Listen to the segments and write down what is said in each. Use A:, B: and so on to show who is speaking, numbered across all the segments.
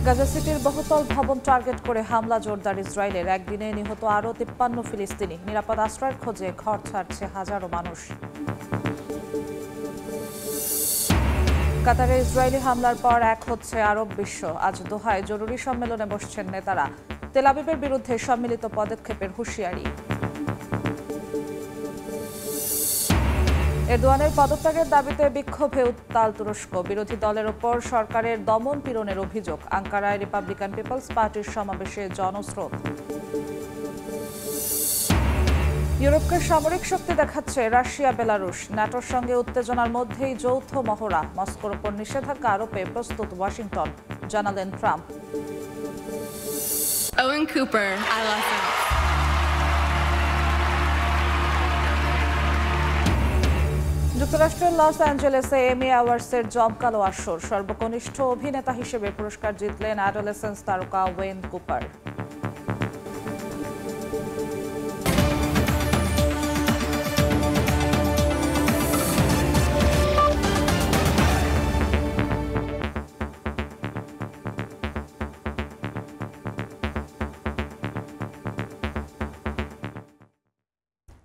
A: গাজা সিটির বহুতল ভবন টার্গেট করে হামলা জোরদার ইসরায়েলের। একদিনে নিহত আরও 53 ফিলিস্তিনি। নিরাপদ আশ্রয়ের খোঁজে ঘর ছাড়ছে হাজারো মানুষ। কাতারে ইসরায়েলি হামলার পর এক হচ্ছে আরব বিশ্ব। আজ দোহায় জরুরি সম্মেলনে বসছেন নেতারা। তেল আবিবের বিরুদ্ধে সম্মিলিত পদক্ষেপের হুঁশিয়ারি। এরদোয়ানের পদত্যাগের দাবিতে বিক্ষোভে উত্তাল তুরস্ক। বিরোধী দলের ওপর সরকারের দমন পীড়নের অভিযোগ। আঙ্কারায় রিপাবলিকান পিপলস পার্টির সমাবেশে জনস্রোত। ইউরোপকে সামরিক শক্তি দেখাচ্ছে রাশিয়া বেলারুশ। ন্যাটোর সঙ্গে উত্তেজনার মধ্যেই যৌথ মহড়া। মস্কোর ওপর নিষেধাজ্ঞা আরোপে প্রস্তুত ওয়াশিংটন, জানালেন Trump.
B: Owen Cooper, I love him.
A: যুক্তরাষ্ট্রের লস অ্যাঞ্জেলেসে এমি অ্যাওয়ার্ডসের জমকালো আসর। সর্বকনিষ্ঠ অভিনেতা হিসেবে পুরস্কার জিতলেন অ্যাডোলেসেন্স তারকা ওয়েন কুপার।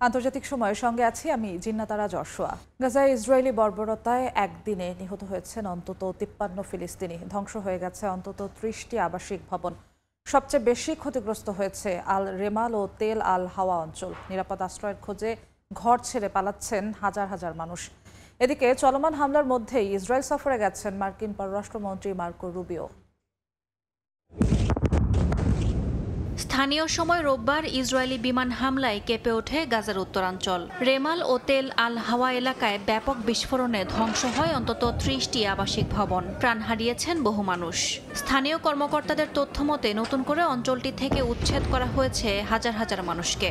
A: আন্তর্জাতিক সময়ের সঙ্গে আছি আমি জিন্নাতারা জশোয়া। গাজায় ইসরায়েলি বর্বরতায় একদিনে নিহত হয়েছেন অন্তত 53 ফিলিস্তিনি। ধ্বংস হয়ে গেছে অন্তত 30টি আবাসিক ভবন। সবচেয়ে বেশি ক্ষতিগ্রস্ত হয়েছে আল রেমাল ও তেল আল হাওয়া অঞ্চল। নিরাপদ আশ্রয়ের খোঁজে ঘর ছেড়ে পালাচ্ছেন হাজার হাজার মানুষ। এদিকে চলমান হামলার মধ্যেই ইসরায়েল সফরে গেছেন মার্কিন পররাষ্ট্রমন্ত্রী মার্কো রুবিও।
C: স্থানীয় সময় রোববার ইসরায়েলি বিমান হামলায় কেঁপে ওঠে গাজার উত্তরাঞ্চল। রেমাল ও তেল আল হাওয়া এলাকায় ব্যাপক বিস্ফোরণে ধ্বংস হয় অন্তত 30টি আবাসিক ভবন। প্রাণ হারিয়েছেন বহু মানুষ। স্থানীয় কর্মকর্তাদের তথ্যমতে নতুন করে অঞ্চলটি থেকে উচ্ছেদ করা হয়েছে হাজার হাজার মানুষকে।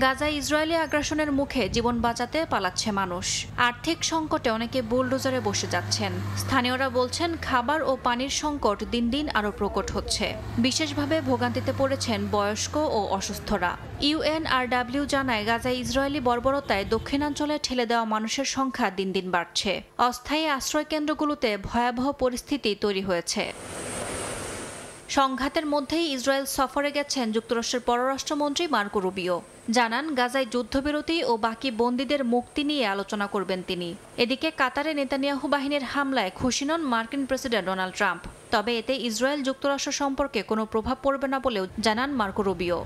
C: গাজায় ইসরায়েলি আগ্রাসনের মুখে জীবন বাঁচাতে পালাচ্ছে মানুষ। আর্থিক সংকটে অনেকে বুলডোজারে বসে যাচ্ছেন। স্থানীয়রা বলছেন খাবার ও পানির সংকট দিন দিন আরও প্রকট হচ্ছে। বিশেষভাবে ভোগান্তিতে পড়েছেন বয়স্ক ও অসুস্থরা। ইউএনআরডব্লিউ জানায় গাজায় ইসরায়েলি বর্বরতায় দক্ষিণাঞ্চলে ঠেলে দেওয়া মানুষের সংখ্যা দিন দিন বাড়ছে। অস্থায়ী আশ্রয়কেন্দ্রগুলোতে ভয়াবহ পরিস্থিতি তৈরি হয়েছে। সংঘাতের মধ্যেই ইসরায়েল সফরে গেছেন যুক্তরাষ্ট্রের পররাষ্ট্রমন্ত্রী মার্কো রুবিও। জানান গাজায় যুদ্ধবিরতি ও বাকি বন্দীদের মুক্তি নিয়ে আলোচনা করবেন তিনি। এদিকে কাতারে নেতানিয়াহু বাহিনীর হামলায় খুশি নন মার্কিন প্রেসিডেন্ট ডোনাল্ড ট্রাম্প। তবে এতে ইসরায়েল যুক্তরাষ্ট্র সম্পর্কে কোনো প্রভাব পড়বে না বলেও জানান মার্কো রুবিও।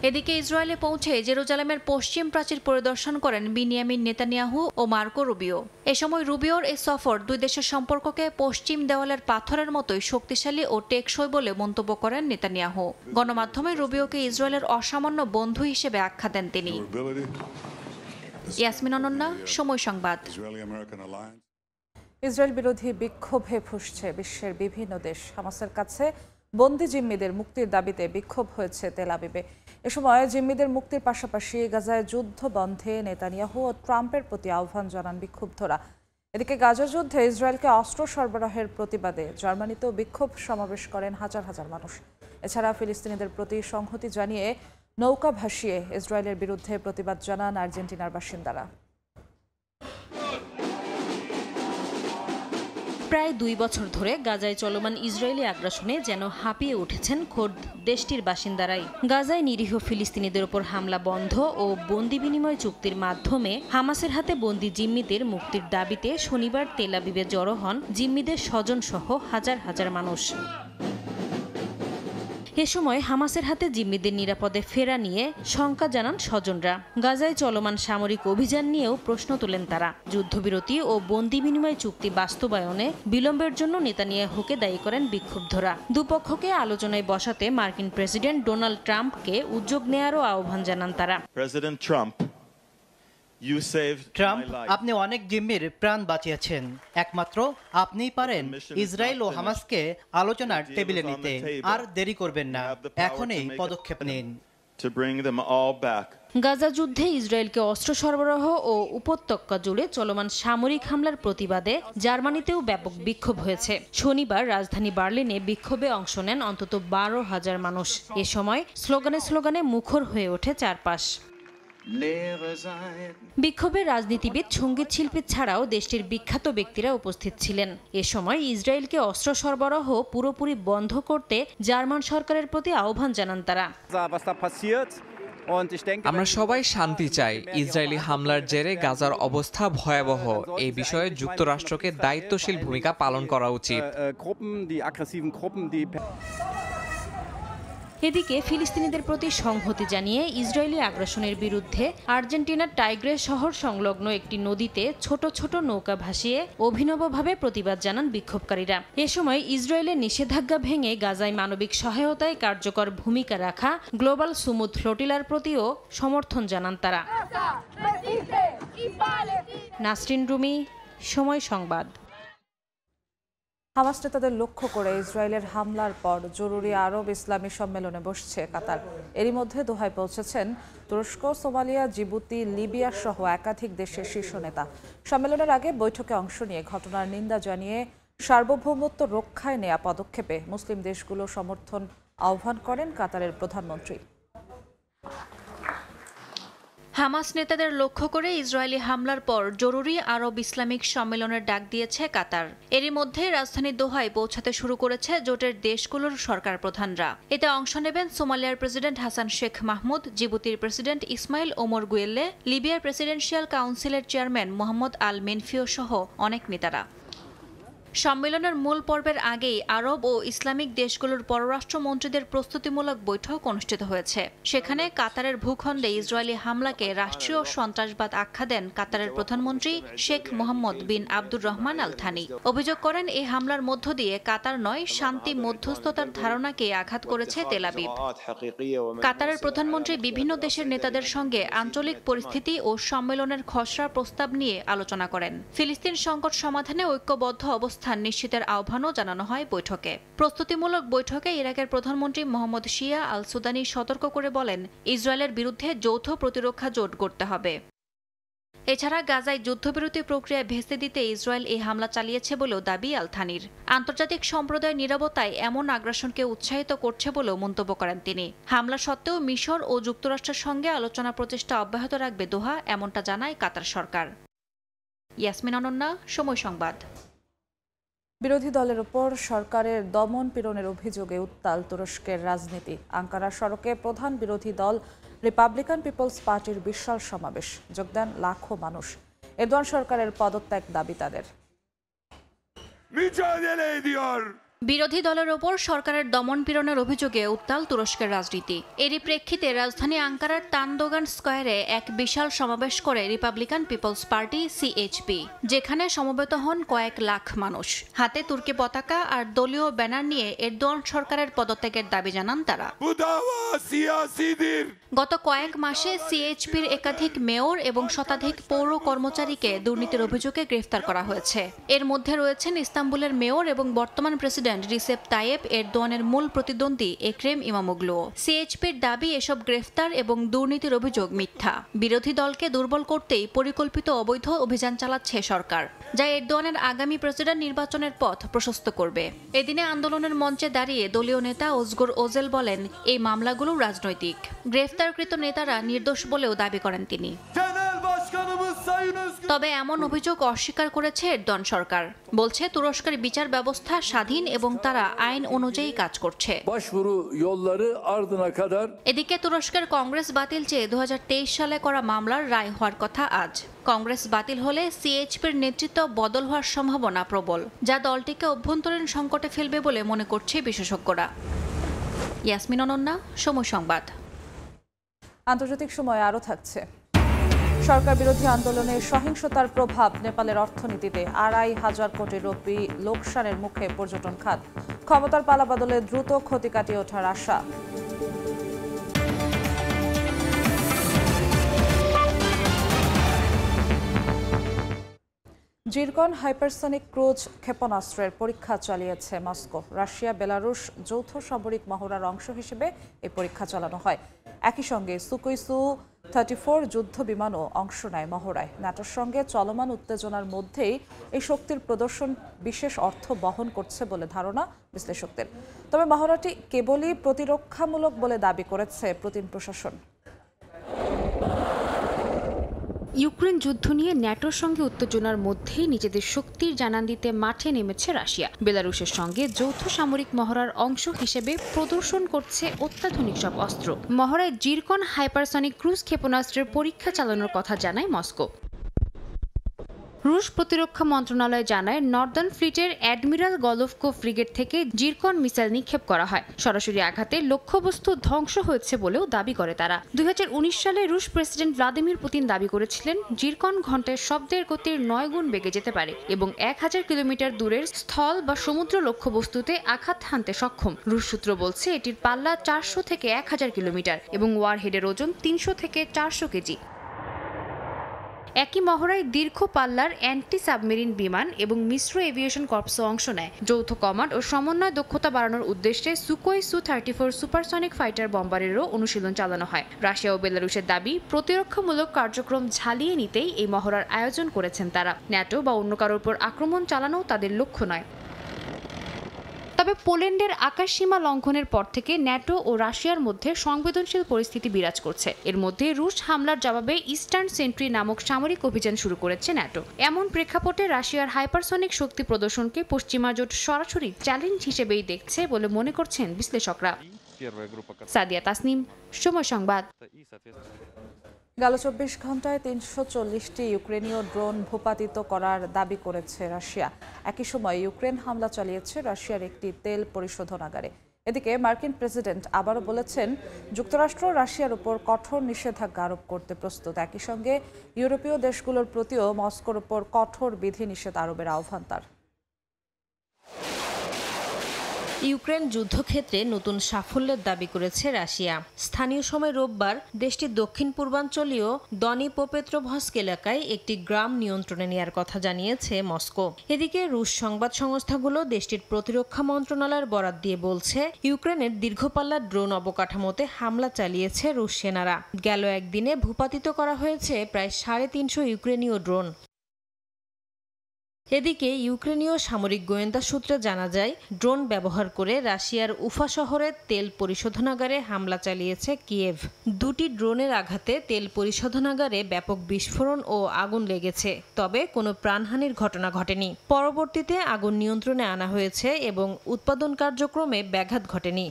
C: এদিকে ইসরায়েলে পৌঁছে জেরুজালেমের পশ্চিম প্রাচীর পরিদর্শন করেন বিনিয়ামিন নেতানিয়াহু ও মার্কো রুবিও। এ সময় রুবিওর এই সফর দুই দেশের সম্পর্ককে পশ্চিম দেওয়ালের পাথরের মতোই শক্তিশালী ও টেকসই বলে মন্তব্য করেন নেতানিয়াহু। গণমাধ্যমে রুবিওকে ইসরায়েলের অসামান্য বন্ধু হিসেবে আখ্যা দেন তিনি। ইয়াসমিন অনন্যা, সময় সংবাদ।
A: ইসরায়েল বিরোধী বিক্ষোভে ফুঁসছে বিশ্বের বিভিন্ন দেশ। হামাসের কাছে বন্দী জিম্মিদের মুক্তির দাবিতে বিক্ষোভ হয়েছে তেল আবিবে। এ সময় জিম্মিদের মুক্তির পাশাপাশি গাজায় যুদ্ধ বন্ধে নেতানিয়াহু ও ট্রাম্পের প্রতি আহ্বান জানান বিক্ষুব্ধরা। এদিকে গাজা যুদ্ধে ইসরায়েলকে অস্ত্র সরবরাহের প্রতিবাদে জার্মানিতেও বিক্ষোভ সমাবেশ করেন হাজার হাজার মানুষ। এছাড়া ফিলিস্তিনিদের প্রতি সংহতি জানিয়ে নৌকা ভাসিয়ে ইসরায়েলের বিরুদ্ধে প্রতিবাদ জানান আর্জেন্টিনার বাসিন্দারা।
D: প্রায় 2 বছর ধরে গাজায় চলমান ইসরায়েলি আগ্রাসনে যেন হাঁপিয়ে উঠেছেন খোদ দেশটির বাসিন্দারাই। গাজায় নিরীহ ফিলিস্তিনিদের উপর হামলা বন্ধ ও বন্দি বিনিময় চুক্তির মাধ্যমে হামাসের হাতে বন্দি জিম্মিদের মুক্তির দাবিতে শনিবার তেল আবিবে জড়ো হন জিম্মিদের স্বজন সহ হাজার হাজার মানুষ। এ সময় হামাসের হাতে জিম্মিদের নিরাপদে ফেরা নিয়ে শঙ্কা জানান স্বজনরা। গাজায় চলমান সামরিক অভিযান নিয়েও প্রশ্ন তোলেন তারা। যুদ্ধবিরতি ও বন্দি বিনিময় চুক্তি বাস্তবায়নে বিলম্বের জন্য নেতানিয়াহুকে দায়ী করেন বিক্ষুব্ধরা। দুপক্ষকে আলোচনায় বসাতে মার্কিন প্রেসিডেন্ট ডোনাল্ড ট্রাম্পকে উদ্যোগ নেয়ারও আহ্বান জানান তারা।
E: প্রেসিডেন্ট ট্রাম্প,
F: আপনি অনেক জিম্মির প্রাণ বাঁচিয়েছেন। একমাত্র আপনিই পারেন ইসরায়েল ও হামাসকে আলোচনার টেবিলে নিতে। আর দেরি করবেন না, এখনই পদক্ষেপ নিন।
D: গাজা যুদ্ধে ইসরায়েলকে অস্ত্র সরবরাহ ও উপত্যকা জুড়ে চলমান সামরিক হামলার প্রতিবাদে জার্মানিতেও ব্যাপক বিক্ষোভ হয়েছে। শনিবার রাজধানী বার্লিনে বিক্ষোভে অংশ নেন অন্তত 12,000 মানুষ। এ সময় স্লোগানে স্লোগানে মুখর হয়ে ওঠে চারপাশ। বিক্ষোভে রাজনীতিবিদ, সঙ্গীত শিল্পী ছাড়াও দেশটির বিখ্যাত ব্যক্তিরা উপস্থিত ছিলেন। এ সময় ইসরায়েলকে অস্ত্র সরবরাহ পুরোপুরি বন্ধ করতে জার্মান সরকারের প্রতি আহ্বান জানান তারা।
E: আমরা সবাই শান্তি চাই। ইসরায়েলি হামলার জেরে গাজার অবস্থা ভয়াবহ। এই বিষয়ে যুক্তরাষ্ট্রকে দায়িত্বশীল ভূমিকা পালন করা উচিত।
D: এদিকে ফিলিস্তিনিদের প্রতি সংহতি জানিয়ে ইসরায়েলি আগ্রাসনের বিরুদ্ধে আর্জেন্টিনার টাইগ্রেস শহর সংলগ্ন একটি নদীতে ছোট ছোট নৌকা ভাসিয়ে অভিনবভাবে প্রতিবাদ জানান বিক্ষোভকারীরা। এ সময় ইসরায়েলের নিষেধাজ্ঞা ভেঙে গাজায় মানবিক সহায়তায় কার্যকর ভূমিকা রাখা গ্লোবাল সুমুদ ফ্লোটিলার প্রতিও সমর্থন জানান তারা। নাসরিন রুমি, সময় সংবাদ।
A: হামাস নেতাদের লক্ষ্য করে ইসরায়েলের হামলার পর জরুরি আরব ইসলামী সম্মেলনে বসছে কাতার। এরই মধ্যে দোহায় পৌঁছেছেন তুরস্ক, সোমালিয়া, জিবুতি, লিবিয়া সহ একাধিক দেশের শীর্ষ নেতা। সম্মেলনের আগে বৈঠকে অংশ নিয়ে ঘটনার নিন্দা জানিয়ে সার্বভৌমত্ব রক্ষায় নেয়া পদক্ষেপে মুসলিম দেশগুলো সমর্থন আহ্বান করেন কাতারের প্রধানমন্ত্রী।
C: হামাস নেতাদের লক্ষ্য করে ইসরায়েলি হামলার পর জরুরি আরব ইসলামিক সম্মেলনের ডাক দিয়েছে কাতার। এরই মধ্যে রাজধানী দোহায় পৌঁছাতে শুরু করেছে জোটের দেশগুলোর সরকার প্রধানরা। এতে অংশ নেবেন সোমালিয়ার প্রেসিডেন্ট হাসান শেখ মাহমুদ, জিবুতির প্রেসিডেন্ট ইসমাইল ওমর গুয়েল্লে, লিবিয়ার প্রেসিডেন্সিয়াল কাউন্সিলের চেয়ারম্যান মোহাম্মদ আল মেনফিও সহ অনেক নেতারা। সম্মেলনের মূল পর্বের আগেই আরব ও ইসলামিক দেশগুলোর পররাষ্ট্রমন্ত্রীদের প্রস্তুতিমূলক বৈঠক অনুষ্ঠিত হয়েছে। সেখানে কাতারের ভূখণ্ডে ইসরায়েলি হামলাকে রাষ্ট্রীয় সন্ত্রাসবাদ আখ্যা দেন কাতারের প্রধানমন্ত্রী শেখ মোহাম্মদ বিন আব্দুর রহমান আল থানি। অভিযোগ করেন এই হামলার মধ্য দিয়ে কাতার নয়, শান্তি মধ্যস্থতার ধারণাকে আঘাত করেছে তেল আবিব। কাতারের প্রধানমন্ত্রী বিভিন্ন দেশের নেতাদের সঙ্গে আঞ্চলিক পরিস্থিতি ও সম্মেলনের খসড়া প্রস্তাব নিয়ে আলোচনা করেন। ফিলিস্তিন সংকট সমাধানে ঐক্যবদ্ধ অবস্থা নিশ্চিতের আহ্বানও জানানো হয় বৈঠকে। প্রস্তুতিমূলক বৈঠকে ইরাকের প্রধানমন্ত্রী মোহাম্মদ শিয়া আল সুদানি সতর্ক করে বলেন, ইসরায়েলের বিরুদ্ধে যৌথ প্রতিরক্ষা জোট গড়তে হবে। এছাড়া গাজায় যুদ্ধবিরতি প্রক্রিয়া ভেস্তে দিতে ইসরায়েল এই হামলা চালিয়েছে বলেও দাবি আল থানির। আন্তর্জাতিক সম্প্রদায়ের নীরবতায় এমন আগ্রাসনকে উৎসাহিত করছে বলেও মন্তব্য করেন তিনি। হামলা সত্ত্বেও মিশর ও যুক্তরাষ্ট্রের সঙ্গে আলোচনা প্রচেষ্টা অব্যাহত রাখবে দোহা, এমনটা জানায় কাতার সরকার। ইয়াসমিন অনন্যা, সময় সংবাদ।
A: বিরোধী দলের উপর সরকারের দমন পীড়নের অভিযোগে উত্তাল তুরস্কের রাজনীতি। আঙ্কারা সড়কে প্রধান বিরোধী দল রিপাবলিকান পিপলস পার্টির বিশাল সমাবেশ, যোগ দেন লাখো মানুষ। এরদোয়ান সরকারের পদত্যাগ দাবি তাদের।
C: বিরোধী দলের ওপর সরকারের দমন পীড়নের অভিযোগে উত্তাল তুরস্কের রাজনীতি। এরই প্রেক্ষিতে রাজধানী আঙ্কারার তানদোগান স্কয়ারে এক বিশাল সমাবেশ করে রিপাবলিকান পিপলস পার্টি সিএইচপি, যেখানে সমবেত হন কয়েক লাখ মানুষ। হাতে তুর্কি পতাকা আর দলীয় ব্যানার নিয়ে এরদোয়ান সরকারের পদত্যাগের দাবি জানান তারা। গত কয়েক মাসে সিএইচপির একাধিক মেয়র এবং শতাধিক পৌর কর্মচারীকে দুর্নীতির অভিযোগে গ্রেফতার করা হয়েছে। এর মধ্যে রয়েছেন ইস্তাম্বুলের মেয়র এবং বর্তমান প্রেসিডেন্ট রিসেপ তাইয়েপ এরদোয়ানের মূল প্রতিদ্বন্দ্বী এক্রেম ইমামোগ্লু। সিএইচপির দাবি, এসব গ্রেফতার এবং দুর্নীতির অভিযোগ মিথ্যা। বিরোধী দলকে দুর্বল করতেই পরিকল্পিত অবৈধ অভিযান চালাচ্ছে সরকার, যা এরদোয়ানের আগামী প্রেসিডেন্ট নির্বাচনের পথ প্রশস্ত করবে। এদিনে আন্দোলনের মঞ্চে দাঁড়িয়ে দলীয় নেতা ওজগুর ওজেল বলেন, এই মামলাগুলো রাজনৈতিক। গ্রেফতারকৃত নেতারা নির্দোষ বলেও দাবি করেন তিনি। তবে এমন অভিযোগ অস্বীকার করেছে এরদোয়ান সরকার। বলছে তুরস্কের বিচার ব্যবস্থা স্বাধীন এবং তারা আইন অনুযায়ী কাজ করছে। এদিকে তুরস্কের কংগ্রেস বাতিল চেয়ে 2023 সালে করা মামলার রায় হওয়ার কথা আজ। কংগ্রেস বাতিল হলে সিএইচপির নেতৃত্ব বদল হওয়ার সম্ভাবনা প্রবল, যা দলটিকে অভ্যন্তরীণ সংকটে ফেলবে বলে মনে করছে বিশেষজ্ঞরা। ইয়াসমিন অনন্যা, সময় সংবাদ।
A: আন্তর্জাতিক সময় আরও থাকছে। সরকার বিরোধী আন্দোলনে সহিংসতার প্রভাব নেপালের অর্থনীতিতে। ২৫০০ কোটি রুপি লোকসানের মুখে পর্যটন খাত। ক্ষমতার পালাবদলে দ্রুত ক্ষতি কাটিয়ে ওঠার আশা। জিরকন হাইপারসনিক ক্রুজ ক্ষেপণাস্ত্রের পরীক্ষা চালিয়েছে মস্কো। রাশিয়া বেলারুশ যৌথ সামরিক মহড়ার অংশ হিসেবে এই পরীক্ষা চালানো হয়। একই সঙ্গে সুকুই সু-34 যুদ্ধ বিমানও অংশ নেয় মহড়ায়। ন্যাটোর সঙ্গে চলমান উত্তেজনার মধ্যেই এই শক্তির প্রদর্শন বিশেষ অর্থ বহন করছে বলে ধারণা বিশ্লেষকদের। তবে মহড়াটি কেবলই প্রতিরক্ষামূলক বলে দাবি করেছে পুতিন প্রশাসন।
G: ইউক্রেন যুদ্ধ নিয়ে ন্যাটোর সঙ্গে উত্তেজনার মধ্যেই নিজেদের শক্তির জানান দিতে মাঠে নেমেছে রাশিয়া। বেলারুশের সঙ্গে যৌথ সামরিক মহড়ার অংশ হিসেবে প্রদর্শন করছে অত্যাধুনিক সব অস্ত্র। মহড়ায় জিরকন হাইপারসনিক ক্রুজ ক্ষেপণাস্ত্রের পরীক্ষা চালানোর কথা জানায় মস্কো। রুশ প্রতিরক্ষা মন্ত্রণালয় জানায় নর্দার্ন ফ্লিটের অ্যাডমিরাল গলোভকো ফ্রিগেট থেকে জিরকন মিসাইল নিক্ষেপ করা হয়। সরাসরি আঘাতে লক্ষ্যবস্তু ধ্বংস হয়েছে বলেও দাবি করে তারা। 2019 সালে রুশ প্রেসিডেন্ট ভ্লাদিমির পুতিন দাবি করেছিলেন জিরকন ঘন্টায় শব্দের গতির 9 গুণ বেগে যেতে পারে এবং 1000 কিলোমিটার দূরের স্থল বা সমুদ্র লক্ষ্যবস্তুতে আঘাত হানতে সক্ষম। রুশ সূত্র বলছে এটির পাল্লা 400 থেকে 1000 কিলোমিটার এবং ওয়ারহেডের ওজন 300 থেকে 400 কেজি। একই মহড়ায় দীর্ঘ পাল্লার অ্যান্টি সাবমেরিন বিমান এবং মিশ্র এভিয়েশন কর্পসও অংশ নেয়। যৌথ কমান্ড ও সমন্বয় দক্ষতা বাড়ানোর উদ্দেশ্যে সুকোই সু-34 সুপারসনিক ফাইটার বম্বারেরও অনুশীলন চালানো হয়। রাশিয়া ও বেলারুশের দাবি, প্রতিরক্ষামূলক কার্যক্রম ঝালিয়ে নিতেই এই মহড়ার আয়োজন করেছেন তারা। ন্যাটো বা অন্য কারোর উপর আক্রমণ চালানোও তাদের লক্ষ্য নয়। তবে পোল্যান্ডের আকাশসীমা লঙ্ঘনের পর থেকে ন্যাটো ও রাশিয়ার মধ্যে সংবেদনশীল পরিস্থিতি বিরাজ করছে। এর মধ্যে রুশ হামলার জবাবে ইস্টার্ন সেন্ট্রি নামক সামরিক অভিযান শুরু করেছে ন্যাটো। এমন প্রেক্ষাপটে রাশিয়ার হাইপারসনিক শক্তি প্রদর্শনকে পশ্চিমা জোট সরাসরি চ্যালেঞ্জ হিসেবেই দেখছে বলে মনে করছেন বিশ্লেষকরা। সাদিয়া তাসনিম, সময় সংবাদ।
A: গেল 24 ঘন্টায় 340টি ইউক্রেনীয় ড্রোন ভূপাতিত করার দাবি করেছে রাশিয়া। একই সময় ইউক্রেন হামলা চালিয়েছে রাশিয়ার একটি তেল পরিশোধনাগারে। এদিকে মার্কিন প্রেসিডেন্ট আবারও বলেছেন যুক্তরাষ্ট্র রাশিয়ার উপর কঠোর নিষেধাজ্ঞা আরোপ করতে প্রস্তুত। একই সঙ্গে ইউরোপীয় দেশগুলোর প্রতিও মস্কোর উপর কঠোর বিধিনিষেধ আরোপের আহ্বান তার।
D: ইউক্রেন যুদ্ধক্ষেত্রে নতুন সাফল্যের দাবি করেছে রাশিয়া। স্থানীয় সময় রোববার দেশটির দক্ষিণ পূর্বাঞ্চলীয় দনিপ্রোপেট্রোভস্ক এলাকায় একটি গ্রাম নিয়ন্ত্রণে নেয়ার কথা জানিয়েছে মস্কো। এদিকে রুশ সংবাদ সংস্থাগুলো দেশটির প্রতিরক্ষা মন্ত্রণালয়ের বরাত দিয়ে বলছে ইউক্রেনের দীর্ঘপাল্লার ড্রোন অবকাঠামোতে হামলা চালিয়েছে রুশ সেনারা। গেল একদিনে ভূপাতিত করা হয়েছে প্রায় 350 ইউক্রেনীয় ড্রোন। এদিকে ইউক্রেনীয় সামরিক গোয়েন্দা সূত্রে জানা যায় ড্রোন ব্যবহার করে রাশিয়ার উফা শহরের তেল পরিশোধনাগারে হামলা চালিয়েছে কিয়েভ। দুটি ড্রোনের আঘাতে তেল পরিশোধনাগারে ব্যাপক বিস্ফোরণ ও আগুন লেগেছে, তবে কোনো প্রাণহানির ঘটনা ঘটেনি। পরবর্তীতে আগুন নিয়ন্ত্রণে আনা হয়েছে এবং উৎপাদন কার্যক্রমে ব্যাঘাত ঘটেনি।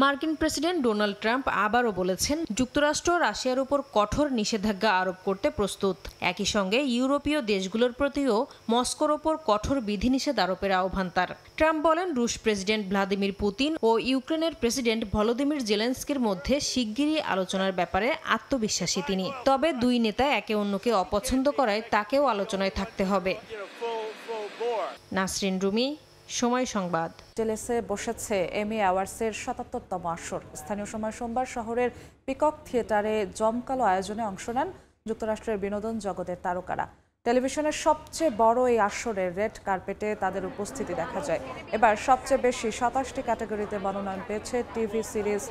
D: মার্কিন প্রেসিডেন্ট ডোনাল্ড ট্রাম্প আবারও বলেছেন যুক্তরাষ্ট্র রাশিয়ার উপর কঠোর নিষেধাজ্ঞা আরোপ করতে প্রস্তুত। একই সঙ্গে ইউরোপীয় দেশগুলোর প্রতিও মস্কোর ওপর কঠোর বিধিনিষেধ আরোপের আহ্বান তার। ট্রাম্প বলেন রুশ প্রেসিডেন্ট ভ্লাদিমির পুতিন ও ইউক্রেনের প্রেসিডেন্ট ভলোদিমির জেলেনস্কির মধ্যে শিগগিরই আলোচনার ব্যাপারে আত্মবিশ্বাসী তিনি। তবে দুই নেতা একে অন্যকে অপছন্দ করায় তাকেও আলোচনায় থাকতে হবে। নাসরিন রুমি, সময় সংবাদ।
A: টেলেসে বসেছে এমি অ্যাওয়ার্ডসের 77তম আসর। স্থানীয় সময় সোমবার শহরের পিকক থিয়েটারে জমকালো আয়োজনে অংশ নেন যুক্তরাষ্ট্রের বিনোদন জগতের তারকারা। টেলিভিশনের সবচেয়ে বড় এই আসরের রেড কার্পেটে তাদের উপস্থিতি দেখা যায়। এবার সবচেয়ে বেশি 27টি ক্যাটাগরিতে মনোনয়ন পেয়েছে টিভি সিরিজ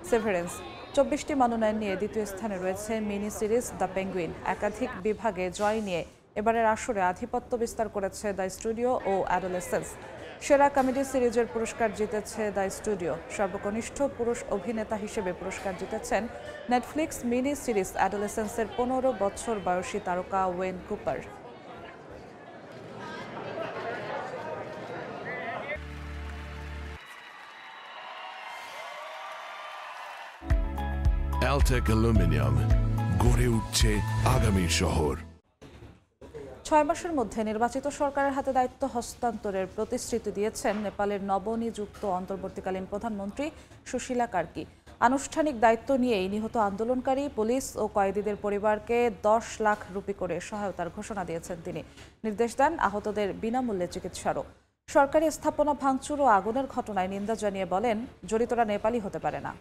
A: সেভারেন্স। 24টি মনোনয়ন নিয়ে দ্বিতীয় স্থানে রয়েছে মিনি সিরিজ দ্য পেঙ্গুইন। একাধিক বিভাগে জয় নিয়ে এবারের আসরে আধিপত্য বিস্তার করেছে দ্য স্টুডিও ও অ্যাডোলেসেন্স। সেরা কমেডি সিরিজের পুরস্কার জিতেছে দ্য স্টুডিও। সর্বকনিষ্ঠ পুরুষ অভিনেতা হিসেবে পুরস্কার জিতেছেন নেটফ্লিক্স মিনি সিরিজ অ্যাডোলেসেন্সের 15 বছর বয়সী তারকা ওয়েন কুপার।
H: Altec Aluminium, গড়ে উঠছে আগামী শহর।
A: 6 মাসের মধ্যে নির্বাচিত সরকারের হাতে দায়িত্ব হস্তান্তরের প্রতিশ্রুতি দিয়েছেন নেপালের নবনিযুক্ত অন্তর্বর্তীকালীন প্রধানমন্ত্রী সুশীলা কার্কি। আনুষ্ঠানিক দায়িত্ব নিয়েই নিহত আন্দোলনকারী, পুলিশ ও কয়েদিদের পরিবারকে 10 লাখ রুপি করে সহায়তার ঘোষণা দিয়েছেন তিনি। নির্দেশ দেন আহতদের বিনামূল্যে চিকিৎসারও। সরকারি স্থাপনা ভাঙচুর ও আগুনের ঘটনায় নিন্দা জানিয়ে বলেন জড়িতরা নেপালি হতে পারে না।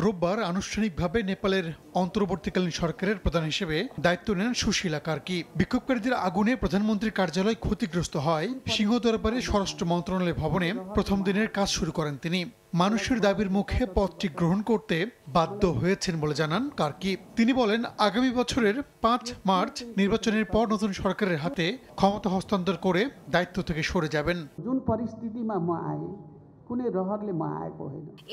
I: রোববার আনুষ্ঠানিকভাবে নেপালের অন্তর্বর্তীকালীন সরকারের প্রধান হিসেবে দায়িত্ব নেন সুশীলা কার্কি। বিক্ষোভকারীদের আগুনে প্রধানমন্ত্রীর কার্যালয় ক্ষতিগ্রস্ত হয়। সিংহদরবারে স্বরাষ্ট্র মন্ত্রণালয় ভবনে প্রথম দিনের কাজ শুরু করেন তিনি। মানুষের দাবির মুখে পদটি গ্রহণ করতে বাধ্য হয়েছেন বলে জানান কার্কি। তিনি বলেন আগামী বছরের 5 মার্চ নির্বাচনের পর নতুন সরকারের হাতে ক্ষমতা হস্তান্তর করে দায়িত্ব থেকে সরে যাবেন।
J: जुन परिस्थितिमा म आए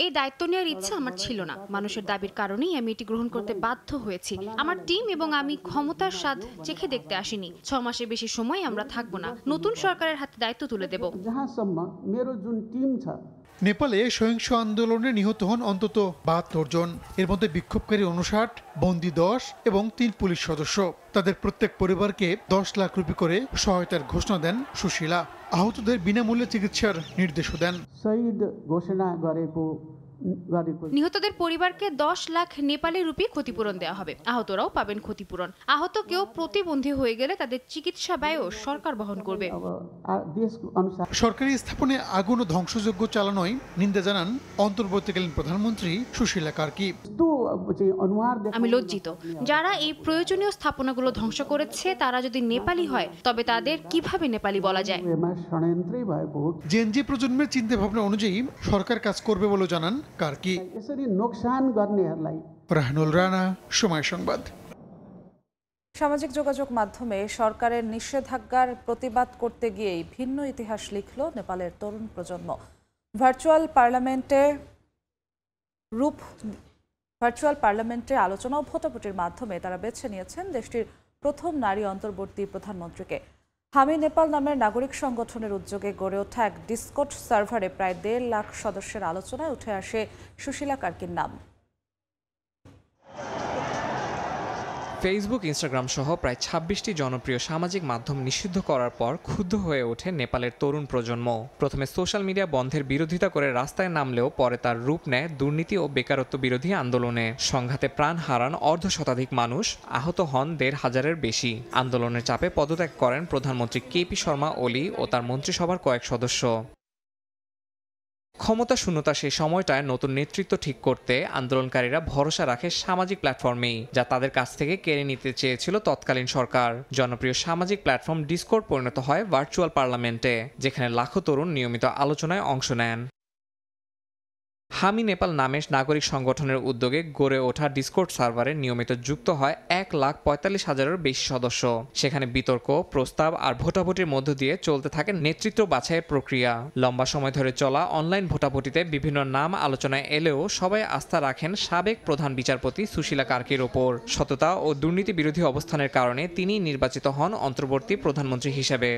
G: এই দায়িত্ব নেওয়ার ইচ্ছা আমার ছিল না। মানুষের দাবির কারণেই আমি এটি গ্রহণ করতে বাধ্য হয়েছি। আমার টিম এবং আমি ক্ষমতার স্বাদ চেখে দেখতে আসিনি। 6 মাসের বেশি সময় আমরা থাকবো না। নতুন সরকারের হাতে দায়িত্ব তুলে দেব।
I: নেপালে সহিংস আন্দোলনে নিহত হন অন্তত 72 জন। এর মধ্যে বিক্ষোভকারী 59, বন্দী 10 এবং 3 পুলিশ সদস্য। তাদের প্রত্যেক পরিবারকে 10 লাখ রুপি করে সহায়তার ঘোষণা দেন সুশীলা। আহতদের বিনামূল্যে চিকিৎসার নির্দেশও দেন।
G: নিহতদের পরিবারকে 10 লাখ নেপালি রুপি ক্ষতিপূরণ দেওয়া হবে। আহতরাও পাবেন ক্ষতিপূরণ। আহত কেউ প্রতিবন্ধী হয়ে গেলে তাদের চিকিৎসা ব্যয়ও সরকার বহন করবে।
I: সরকারি স্থাপনে আগুন ও ধ্বংসযজ্ঞ চালানোয় নিন্দা জানান অন্তর্বর্তীকালীন প্রধানমন্ত্রী সুশীলা কার্কি।
G: আমি লজ্জিত। যারা এই প্রয়োজনীয় স্থাপনাগুলো ধ্বংস করেছে তারা যদি নেপালি হয় তবে তাদের কিভাবে নেপালি বলা যায়?
I: জেনজি প্রজন্মের চিন্তা ভাবনা অনুযায়ী সরকার কাজ করবে বলে জানান কার্কি। রাহনুল রানা, সময় সংবাদ।
A: সামাজিক যোগাযোগ মাধ্যমে সরকারের নিষেধাজ্ঞার প্রতিবাদ করতে গিয়েই ভিন্ন ইতিহাস লিখল নেপালের তরুণ প্রজন্ম। ভার্চুয়াল পার্লামেন্টে আলোচনা ও ভোটাভুটির মাধ্যমে তারা বেছে নিয়েছেন দেশটির প্রথম নারী অন্তর্বর্তী প্রধানমন্ত্রীকে। হামি নেপাল নামের নাগরিক সংগঠনের উদ্যোগে গড়ে ওঠা এক ডিসকর্ড সার্ভারে প্রায় 1.5 লাখ সদস্যের আলোচনায় উঠে আসে সুশীলা কার্কির নাম।
E: ফেসবুক, ইনস্টাগ্রাম সহ প্রায় 26টি জনপ্রিয় সামাজিক মাধ্যম নিষিদ্ধ করার পর ক্ষুব্ধ হয়ে ওঠে নেপালের তরুণ প্রজন্ম। প্রথমে সোশ্যাল মিডিয়া বন্ধের বিরোধিতা করে রাস্তায় নামলেও পরে তার রূপ নেয় দুর্নীতি ও বেকারত্ব বিরোধী আন্দোলনে। সংঘাতে প্রাণ হারান অর্ধশতাধিক মানুষ, আহত হন 1,500-এর বেশি। আন্দোলনের চাপে পদত্যাগ করেন প্রধানমন্ত্রী কেপি শর্মা ওলি ও তার মন্ত্রিসভার কয়েক সদস্য। ক্ষমতা শূন্যতা সেই সময়টায় নতুন নেতৃত্ব ঠিক করতে আন্দোলনকারীরা ভরসা রাখে সামাজিক প্ল্যাটফর্মেই, যা তাদের কাছ থেকে কেড়ে নিতে চেয়েছিল তৎকালীন সরকার। জনপ্রিয় সামাজিক প্ল্যাটফর্ম ডিসকর্ড পরিণত হয় ভার্চুয়াল পার্লামেন্টে, যেখানে লাখো তরুণ নিয়মিত আলোচনায় অংশ নেন। হামি নেপাল নামের নাগরিক সংগঠনের উদ্যোগে গড়ে ওঠা ডিসকর্ড সার্ভারে নিয়মিত যুক্ত হয় 1,45,000-এর বেশি সদস্য। সেখানে বিতর্ক, প্রস্তাব আর ভোটাভুটির মধ্য দিয়ে চলতে থাকে নেতৃত্ব বাছাইয়ের প্রক্রিয়া। লম্বা সময় ধরে চলা অনলাইন ভোটাভুটিতে বিভিন্ন নাম আলোচনায় এলেও সবাই আস্থা রাখেন সাবেক প্রধান বিচারপতি সুশীলা কার্কির ওপর। সততা ও দুর্নীতি বিরোধী অবস্থানের কারণে তিনি নির্বাচিত হন অন্তর্বর্তী প্রধানমন্ত্রী হিসেবে।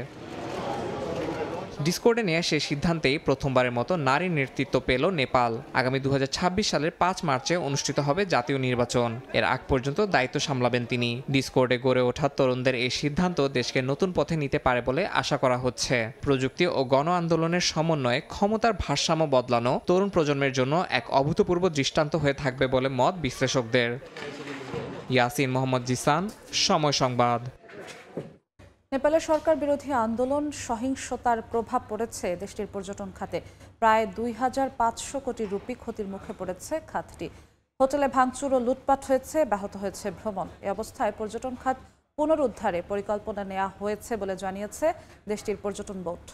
E: ডিসকর্ডে নেয়া সেই সিদ্ধান্তেই প্রথমবারের মতো নারী নেতৃত্ব পেল নেপাল। আগামী 2026 সালের 5 মার্চে অনুষ্ঠিত হবে জাতীয় নির্বাচন। এর আগ পর্যন্ত দায়িত্ব সামলাবেন তিনি। ডিসকর্ডে গড়ে ওঠা তরুণদের এই সিদ্ধান্ত দেশকে নতুন পথে নিতে পারে বলে আশা করা হচ্ছে। প্রযুক্তি ও গণ আন্দোলনের সমন্বয়ে ক্ষমতার ভারসাম্য বদলানো তরুণ প্রজন্মের জন্য এক অভূতপূর্ব দৃষ্টান্ত হয়ে থাকবে বলে মত বিশ্লেষকদের। ইয়াসিন মোহাম্মদ জিসান, সময় সংবাদ।
A: নেপালের সরকার বিরোধী আন্দোলন সহিংসতার প্রভাব পড়েছে দেশটির পর্যটন খাতে। প্রায় 2,500 কোটি রুপি ক্ষতির মুখে পড়েছে খাতটি। হোটেলে ভাঙচুর ও লুটপাট হয়েছে, ব্যাহত হয়েছে ভ্রমণ। এ অবস্থায় পর্যটন খাত পুনরুদ্ধারে পরিকল্পনা নেওয়া হয়েছে বলে জানিয়েছে দেশটির পর্যটন বোর্ড।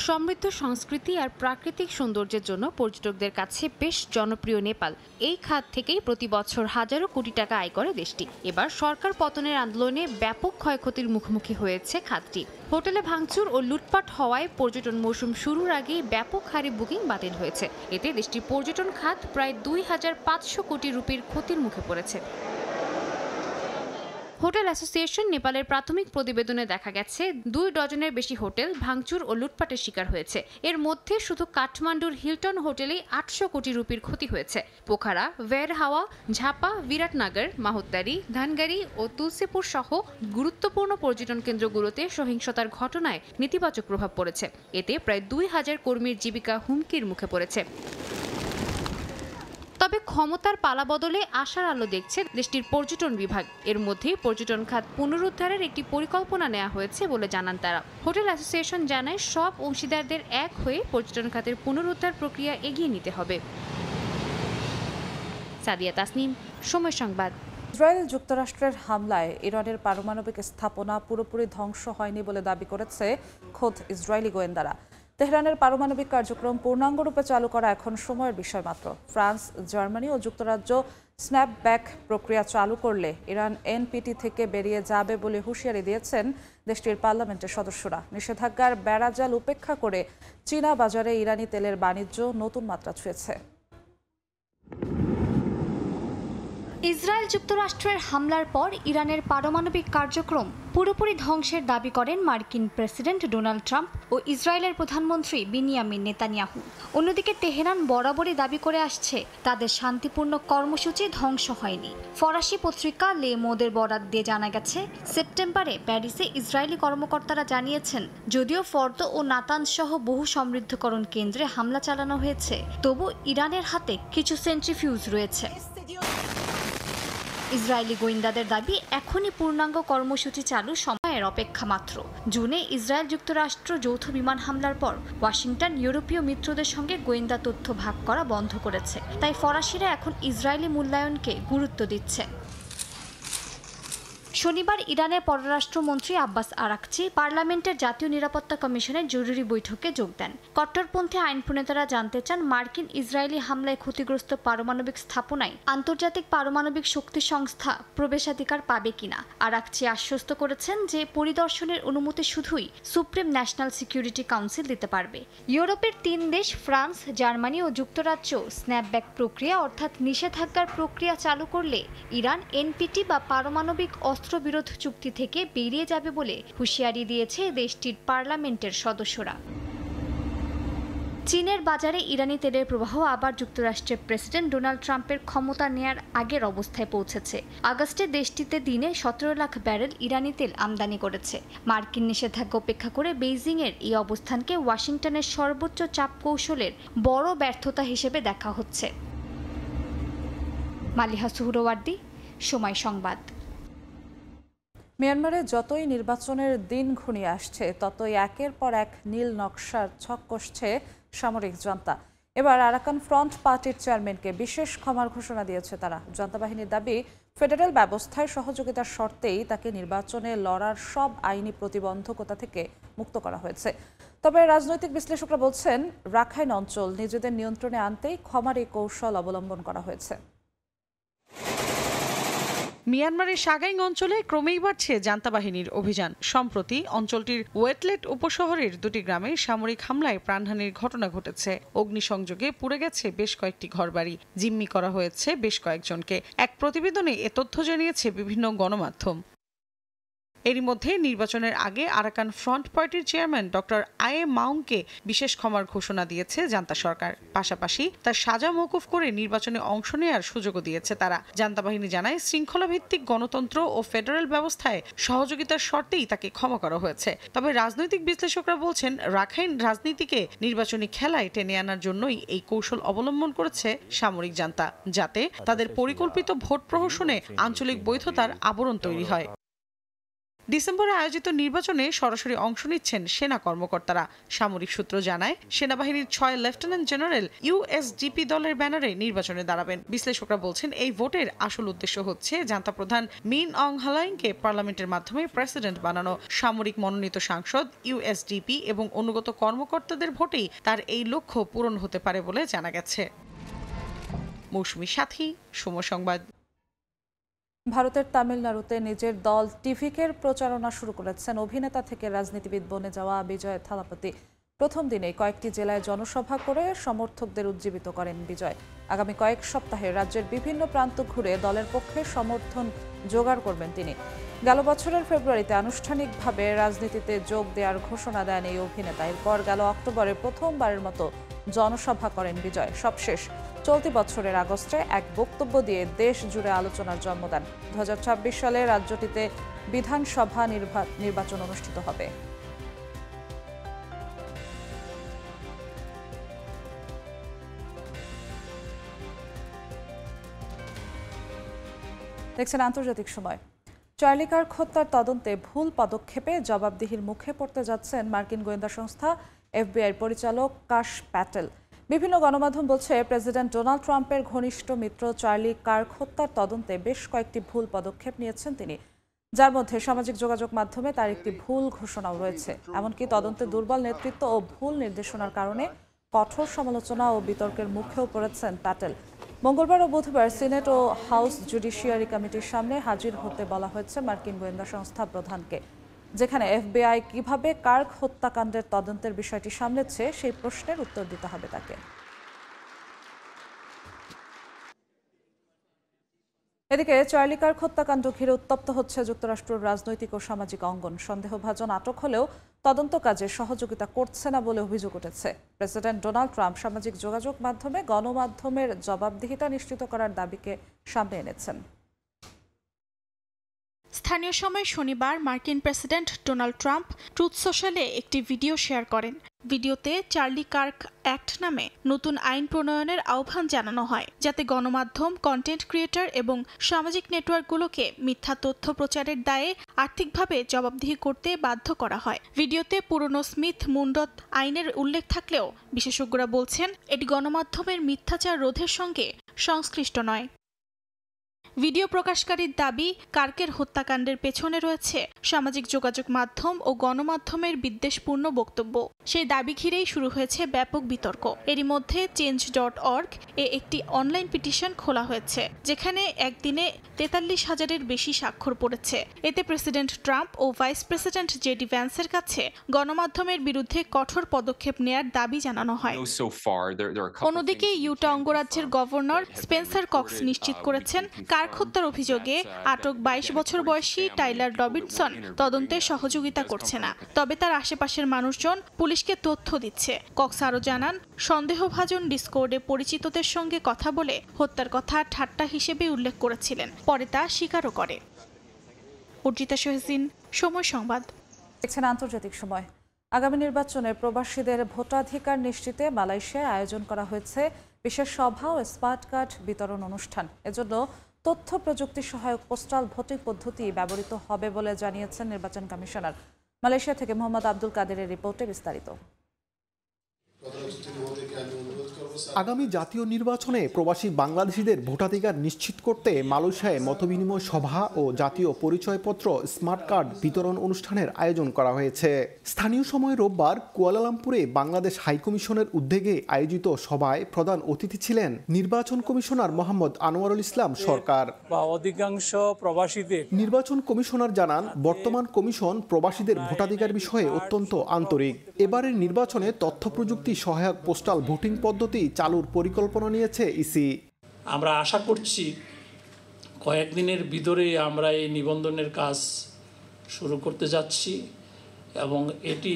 G: সমৃদ্ধ সংস্কৃতি আর প্রাকৃতিক সৌন্দর্যের জন্য পর্যটকদের কাছে বেশ জনপ্রিয় নেপাল। এই খাত থেকেই প্রতি বছর হাজারো কোটি টাকা আয় করে দেশটি। এবার সরকার পতনের আন্দোলনে ব্যাপক ক্ষয়ক্ষতির মুখোমুখি হয়েছে খাতটি। হোটেলে ভাঙচুর ও লুটপাট হওয়ায় পর্যটন মৌসুম শুরুর আগেই ব্যাপক হারে বুকিং বাতিল হয়েছে। এতে দেশটির পর্যটন খাত প্রায় 2,500 কোটি রুপির ক্ষতির মুখে পড়েছে। হোটেল অ্যাসোসিয়েশন নেপালের প্রাথমিক প্রতিবেদনে দেখা গেছে 2 ডজনের বেশি হোটেল ভাঙচুর ও লুটপাটের শিকার হয়েছে। এর মধ্যে শুধু কাঠমান্ডুর হিলটন হোটেলেই 800 কোটি রুপির ক্ষতি হয়েছে। পোখারা, ভেরহাওয়া, ঝাপা, বিরাটনগর, মাহুত্তারি, ধানগাড়ি ও তুলসীপুর সহ গুরুত্বপূর্ণ পর্যটন কেন্দ্রগুলোতে সহিংসতার ঘটনায় নেতিবাচক প্রভাব পড়েছে। এতে প্রায় 2,000 কর্মীর জীবিকা হুমকির মুখে পড়েছে। তবে ক্ষমতার পালাবদলে আশার আলো দেখছে দেশটির পর্যটন বিভাগ। এর মধ্যেই পর্যটন খাত পুনরুদ্ধারের একটি পরিকল্পনা নেওয়া হয়েছে বলে জানান তারা। হোটেল অ্যাসোসিয়েশন জানায় সব অংশীদারদের এক হয়ে পর্যটন খাতের পুনরুদ্ধার প্রক্রিয়া এগিয়ে নিতে হবে। সাদিয়া তাসনিম, সময় সংবাদ।
A: ইসরায়েল যুক্তরাষ্ট্রের হামলায় ইরানের পারমাণবিক স্থাপনা পুরোপুরি ধ্বংস হয়নি বলে দাবি করেছে খোদ ইসরায়েলি গোয়েন্দারা। তেহরানের পারমাণবিক কার্যক্রম পূর্ণাঙ্গরূপে চালু করা এখন সময়ের বিষয় মাত্র। ফ্রান্স, জার্মানি ও যুক্তরাজ্য স্ন্যাপব্যাক প্রক্রিয়া চালু করলে ইরান এনপিটি থেকে বেরিয়ে যাবে বলে হুঁশিয়ারি দিয়েছেন দেশটির পার্লামেন্টের সদস্যরা। নিষেধাজ্ঞার বেড়াজাল উপেক্ষা করে চীনা বাজারে ইরানি তেলের বাণিজ্য নতুন মাত্রা ছুঁয়েছে।
J: ইসরায়েল যুক্তরাষ্ট্রের হামলার পর ইরানের পারমাণবিক কার্যক্রম পুরোপুরি ধ্বংসের দাবি করেন মার্কিন প্রেসিডেন্ট ডোনাল্ড ট্রাম্প ও ইসরায়েলের প্রধানমন্ত্রী বিনিয়ামিন নেতানিয়াহু। অন্যদিকে তেহরান বরাবরই দাবি করে আসছে তাদের শান্তিপূর্ণ কর্মসূচি ধ্বংস হয়নি। ফরাসি পত্রিকা লে মোদের বরাত দিয়ে জানা গেছে, সেপ্টেম্বরে প্যারিসে ইসরায়েলি কর্মকর্তারা জানিয়েছেন যদিও ফর্দ ও নাতানজ সহ বহু সমৃদ্ধকরণ কেন্দ্রে হামলা চালানো হয়েছে, তবু ইরানের হাতে কিছু সেন্ট্রিফিউজ রয়েছে। ইসরায়েলি গোয়েন্দাদের দাবি এখনই পূর্ণাঙ্গ কর্মসূচি চালু সময়ের অপেক্ষা মাত্র। জুনে ইসরায়েল যুক্তরাষ্ট্র যৌথ বিমান হামলার পর ওয়াশিংটন ইউরোপীয় মিত্রদের সঙ্গে গোয়েন্দা তথ্য ভাগ করা বন্ধ করেছে, তাই ফরাসিরা এখন ইসরায়েলি মূল্যায়নকে গুরুত্ব দিচ্ছে। শনিবার ইরানের পররাষ্ট্রমন্ত্রী আব্বাস আরাকচি পার্লামেন্টের জাতীয় নিরাপত্তা কমিশনের জরুরি বৈঠকে যোগ দেন। কট্টরপন্থী আইন প্রণেতারা জানতে চান মার্কিন ইসরায়েলি হামলায় ক্ষতিগ্রস্ত পারমাণবিক স্থাপনায় আন্তর্জাতিক পারমাণবিক শক্তি সংস্থা প্রবেশাধিকার পাবে কিনা। আরাকচি আশ্বস্ত করেছেন যে পরিদর্শনের অনুমতি শুধুই সুপ্রিম ন্যাশনাল সিকিউরিটি কাউন্সিল দিতে পারবে। ইউরোপের 3 দেশ ফ্রান্স, জার্মানি ও যুক্তরাজ্য স্ন্যাপব্যাক প্রক্রিয়া অর্থাৎ নিষেধাজ্ঞার প্রক্রিয়া চালু করলে ইরান এনপিটি বা পারমাণবিক অস্ত্রবিরোধ চুক্তি থেকে বেরিয়ে যাবে বলে হুঁশিয়ারি দিয়েছে দেশটির পার্লামেন্টের সদস্যরা। চীনের বাজারে ইরানি তেলের প্রবাহ আবার যুক্তরাষ্ট্রের প্রেসিডেন্ট ডোনাল্ড ট্রাম্পের ক্ষমতা নেয়ার আগের অবস্থায় পৌঁছেছে। আগস্টে দেশটিতে দিনে 17 লাখ ব্যারেল ইরানি তেল আমদানি করেছে। মার্কিন নিষেধাজ্ঞা উপেক্ষা করে বেইজিংয়ের এই অবস্থানকে ওয়াশিংটনের সর্বোচ্চ চাপ কৌশলের বড় ব্যর্থতা হিসেবে দেখা হচ্ছে। মালিহা সুহরওয়ার্দী, সময় সংবাদ।
A: মিয়ানমারে যতই নির্বাচনের দিন ঘনিয়ে আসছে ততই একের পর এক নীল নকশার ছক কষছে সামরিক জনতা। এবার আরাকান ফ্রন্ট পার্টির চেয়ারম্যানকে বিশেষ ক্ষমার ঘোষণা দিয়েছে তারা। জনতা বাহিনীর দাবি, ফেডারেল ব্যবস্থায় সহযোগিতার শর্তেই তাকে নির্বাচনে লড়ার সব আইনি প্রতিবন্ধকতা থেকে মুক্ত করা হয়েছে। তবে রাজনৈতিক বিশ্লেষকরা বলছেন, রাখাইন অঞ্চল নিজেদের নিয়ন্ত্রণে আনতেই ক্ষমার এই কৌশল অবলম্বন করা হয়েছে।
K: মিয়ানমারের সাগাইং অঞ্চলে ক্রমেই বাড়ছে জান্তা বাহিনীর অভিযান। সম্প্রতি অঞ্চলটির ওয়েটলেট উপশহরের 2টি গ্রামে সামরিক হামলায় প্রাণহানির ঘটনা ঘটেছে। অগ্নিসংযোগে পুড়ে গেছে বেশ কয়েকটি ঘরবাড়ি, জিম্মি করা হয়েছে বেশ কয়েকজনকে। এক প্রতিবেদনে এ তথ্য জানিয়েছে বিভিন্ন গণমাধ্যম। এরই মধ্যে নির্বাচনের আগে আরাকান ফ্রন্ট পার্টির চেয়ারম্যান ডক্টর আয়ে মাউংকে বিশেষ ক্ষমার ঘোষণা দিয়েছে জান্তা সরকার। পাশাপাশি তার সাজা মওকুফ করে নির্বাচনে অংশ নেওয়ার সুযোগও দিয়েছে তারা। জান্তা বাহিনী জানায়, শৃঙ্খলাভিত্তিক গণতন্ত্র ও ফেডারেল ব্যবস্থায় সহযোগিতার শর্তেই তাকে ক্ষমা করা হয়েছে। তবে রাজনৈতিক বিশ্লেষকরা বলছেন, রাখাইন রাজনীতিকে নির্বাচনী খেলায় টেনে আনার জন্যই এই কৌশল অবলম্বন করেছে সামরিক জান্তা, যাতে তাদের পরিকল্পিত ভোট প্রহসনে আঞ্চলিক বৈধতার আবরণ তৈরি হয়। ডিসেম্বরে আয়োজিত নির্বাচনে সরাসরি অংশ নিচ্ছেন সেনা কর্মকর্তারা। সামরিক সূত্র জানায়, সেনাবাহিনীর 6 লেফটেন্যান্ট জেনারেল ইউএসডিপি দলের ব্যানারে নির্বাচনে দাঁড়াবেন। বিশ্লেষকরা বলছেন, এই ভোটের আসল উদ্দেশ্য হচ্ছে জান্তা প্রধান মিন অং হ্লাইংকে পার্লামেন্টের মাধ্যমে প্রেসিডেন্ট বানানো। সামরিক মনোনীত সাংসদ, ইউএসডিপি এবং অনুগত কর্মকর্তাদের ভোটেই তার এই লক্ষ্য পূরণ হতে পারে বলে জানা গেছে। মৌসুমী সাথী, সময় সংবাদ।
A: ভারতের তামিলনাড়ুতে নিজের দল টিভিকের প্রচারণা শুরু করেছেন অভিনেতা থেকে রাজনীতিবিদ বনে যাওয়া বিজয় থালাপতি। প্রথম দিনে কয়েকটি জেলায় জনসভা করে সমর্থকদের উজ্জীবিত করেন বিজয়। আগামী কয়েক সপ্তাহে রাজ্যের বিভিন্ন প্রান্ত ঘুরে দলের পক্ষে সমর্থন জোগাড় করবেন তিনি। গেল বছরের ফেব্রুয়ারিতে আনুষ্ঠানিকভাবে রাজনীতিতে যোগ দেওয়ার ঘোষণা দেন এই অভিনেতা। এরপর গেল অক্টোবরে প্রথমবারের মতো জনসভা করেন বিজয়। সবশেষ চলতি বছরের আগস্টে এক বক্তব্য দিয়ে দেশ জুড়ে আলোচনার জন্ম দেন। 2026 সালে রাজ্যটিতে বিধানসভা নির্বাচন অনুষ্ঠিত হবে। দেখছেন আন্তর্জাতিক সময়। চার্লি কার্ক হত্যার তদন্তে ভুল পদক্ষেপে জবাবদিহির মুখে পড়তে যাচ্ছেন মার্কিন গোয়েন্দা সংস্থা এফবিআই পরিচালক কাশ প্যাটেল। বিভিন্ন গণমাধ্যম বলছে, প্রেসিডেন্ট ডোনাল্ড ট্রাম্পের ঘনিষ্ঠ মিত্র চার্লি কার্ক হত্যার তদন্তে বেশ কয়েকটি ভুল পদক্ষেপ নিয়েছেন তিনি, যার মধ্যে সামাজিক যোগাযোগ মাধ্যমে তার একটি ভুল ঘোষণাও রয়েছে। এমনকি তদন্তে দুর্বল নেতৃত্ব ও ভুল নির্দেশনার কারণে কঠোর সমালোচনা ও বিতর্কের মুখেও পড়েছেন প্যাটেল। মঙ্গলবার ও বুধবার সিনেট ও হাউস জুডিশিয়ারি কমিটির সামনে হাজির হতে বলা হয়েছে মার্কিন গোয়েন্দা সংস্থা প্রধানকে, যেখানে এফবিআই কিভাবে কার্ক হত্যাকাণ্ডের তদন্তের বিষয়টি সামলেছে সেই প্রশ্নের উত্তর দিতে হবে তাকে। এদিকে চার্লি কার্ক হত্যাকাণ্ড ঘিরে উত্তপ্ত হচ্ছে যুক্তরাষ্ট্রের রাজনৈতিক ও সামাজিক অঙ্গন। সন্দেহভাজন আটক হলেও তদন্ত কাজে সহযোগিতা করছে না বলে অভিযোগ উঠেছে। প্রেসিডেন্ট ডোনাল্ড ট্রাম্প সামাজিক যোগাযোগ মাধ্যমে গণমাধ্যমের জবাবদিহিতা নিশ্চিত করার দাবিকে সামনে এনেছেন।
L: স্থানীয় সময় শনিবার মার্কিন প্রেসিডেন্ট ডোনাল্ড ট্রাম্প ট্রুথ সোশ্যালে একটি ভিডিও শেয়ার করেন। ভিডিওতে চার্লি কার্ক অ্যাক্ট নামে নতুন আইন প্রণয়নের আহ্বান জানানো হয়, যাতে গণমাধ্যম, কন্টেন্ট ক্রিয়েটর এবং সামাজিক নেটওয়ার্কগুলোকে মিথ্যা তথ্য প্রচারের দায়ে আর্থিকভাবে জবাবদিহি করতে বাধ্য করা হয়। ভিডিওতে পুরনো স্মিথ মুন্ডত আইনের উল্লেখ থাকলেও বিশেষজ্ঞরা বলছেন এটি গণমাধ্যমের মিথ্যাচার রোধের সঙ্গে সংশ্লিষ্ট নয়। ভিডিও প্রকাশকারীর দাবি, কার্কের হত্যাকাণ্ডের পেছনে রয়েছে সামাজিক যোগাযোগ মাধ্যম ও গণমাধ্যমের বিদ্বেষপূর্ণ বক্তব্য। সেই দাবি ঘিরেই শুরু হয়েছে ব্যাপক বিতর্ক। এরই মধ্যে change.org এ একটি অনলাইন পিটিশন খোলা হয়েছে, যেখানে একদিনে 43,000-এর বেশি স্বাক্ষর পড়েছে। এতে প্রেসিডেন্ট ট্রাম্প ও ভাইস প্রেসিডেন্ট জেডি ভ্যান্সের কাছে গণমাধ্যমের বিরুদ্ধে কঠোর পদক্ষেপ নেয়ার দাবি জানানো হয়। অন্যদিকে ইউটা অঙ্গরাজ্যের গভর্নর স্পেন্সার কক্স নিশ্চিত করেছেন কার্ক হত্যার অভিযোগে আটক 22 বছর বয়সী টাইলার রবিনসন তদন্তে সহযোগিতা করছে না, তবে তার আশেপাশের মানুষজন পুলিশকে তথ্য দিচ্ছে। কক্স আরও জানান, সন্দেহভাজন ডিসকর্ডে পরিচিতদের সঙ্গে কথা বলে হত্যার কথা ঠাট্টা হিসেবে উল্লেখ করেছিলেন, পরে তা স্বীকারও করে। অর্জিতা শহীন, সময় সংবাদ।
A: দেখছেন আন্তর্জাতিক সময়। আগামী নির্বাচনে প্রবাসীদের ভোটাধিকার নিশ্চিতে মালয়েশিয়ায় আয়োজন করা হয়েছে বিশেষ সভা ও স্মার্ট কার্ড বিতরণ অনুষ্ঠান। এজন্য তথ্য প্রযুক্তি সহায়ক পোস্টাল ভোটিং পদ্ধতি ব্যবহৃত হবে বলে জানিয়েছেন নির্বাচন কমিশনার। মালয়েশিয়া থেকে মোহাম্মদ আব্দুল কাদেরের রিপোর্টে বিস্তারিত।
M: আগামী জাতীয় নির্বাচনে প্রবাসী বাংলাদেশিদের ভোটাধিকার নিশ্চিত করতে মালয়েশিয়ায় মতবিনিময় সভা ও জাতীয় পরিচয়পত্র স্মার্ট কার্ড বিতরণ অনুষ্ঠানের আয়োজন করা হয়েছে। স্থানীয় সময় রোববার কুয়ালালামপুরে বাংলাদেশ হাইকমিশনের উদ্যোগে আয়োজিত সভায় প্রধান অতিথি ছিলেন নির্বাচন কমিশনার মোহাম্মদ আনোয়ারুল ইসলাম সরকার।
N: অধিকাংশ প্রবাসীদের
M: নির্বাচন কমিশনার জানান, বর্তমান কমিশন প্রবাসীদের ভোটাধিকার বিষয়ে অত্যন্ত আন্তরিক। এবারের নির্বাচনে তথ্য প্রযুক্তি সহায়ক পোস্টাল ভোটিং পদ্ধতি চালুর পরিকল্পনা নিয়েছে ইসি।
N: আমরা আশা করছি কয়েকদিনের ভিতরে আমরা এই নিবন্ধনের কাজ শুরু করতে যাচ্ছি এবং এটি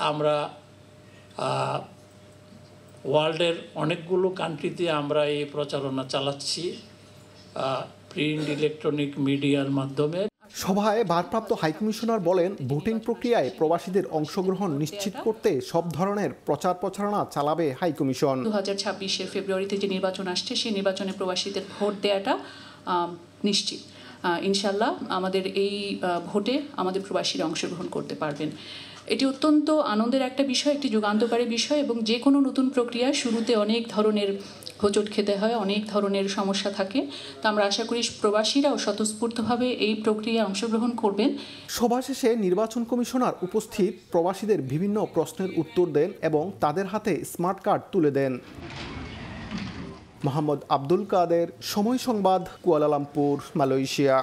N: আমরা ওয়ার্ল্ডের অনেকগুলো কান্ট্রিতে আমরা এই প্রচারণা চালাচ্ছি প্রিন্ট, ইলেকট্রনিক মিডিয়ার মাধ্যমে।
M: সভায় ভারপ্রাপ্ত হাইকমিশনার বলেন, ভোটিং প্রক্রিয়ায় প্রবাসীদের অংশগ্রহণ নিশ্চিত করতে সব ধরনের প্রচার প্রচারণা চালাবে হাইকমিশন।
O: 2026-এর ফেব্রুয়ারিতে যে নির্বাচন আসছে, সেই নির্বাচনে প্রবাসীদের ভোট দেওয়াটা নিশ্চিত। ইনশাল্লাহ আমাদের এই ভোটে আমাদের প্রবাসীরা অংশগ্রহণ করতে পারবেন। এটি অত্যন্ত আনন্দের একটা বিষয়, একটি যুগান্তকারী বিষয় এবং যে কোনো নতুন প্রক্রিয়া শুরুতে অনেক ধরনের হোঁচট খেতে হয়, অনেক ধরনের সমস্যা থাকে। তো আমরা আশা করি প্রবাসীরাও স্বতঃস্ফূর্তভাবে এই প্রক্রিয়ায় অংশগ্রহণ করবেন।
M: সভা শেষে নির্বাচন কমিশনার উপস্থিত প্রবাসীদের বিভিন্ন প্রশ্নের উত্তর দেন এবং তাদের হাতে স্মার্ট কার্ড তুলে দেন। মোহাম্মদ আব্দুল কাদের, সময় সংবাদ, কুয়ালালামপুর, মালয়েশিয়া।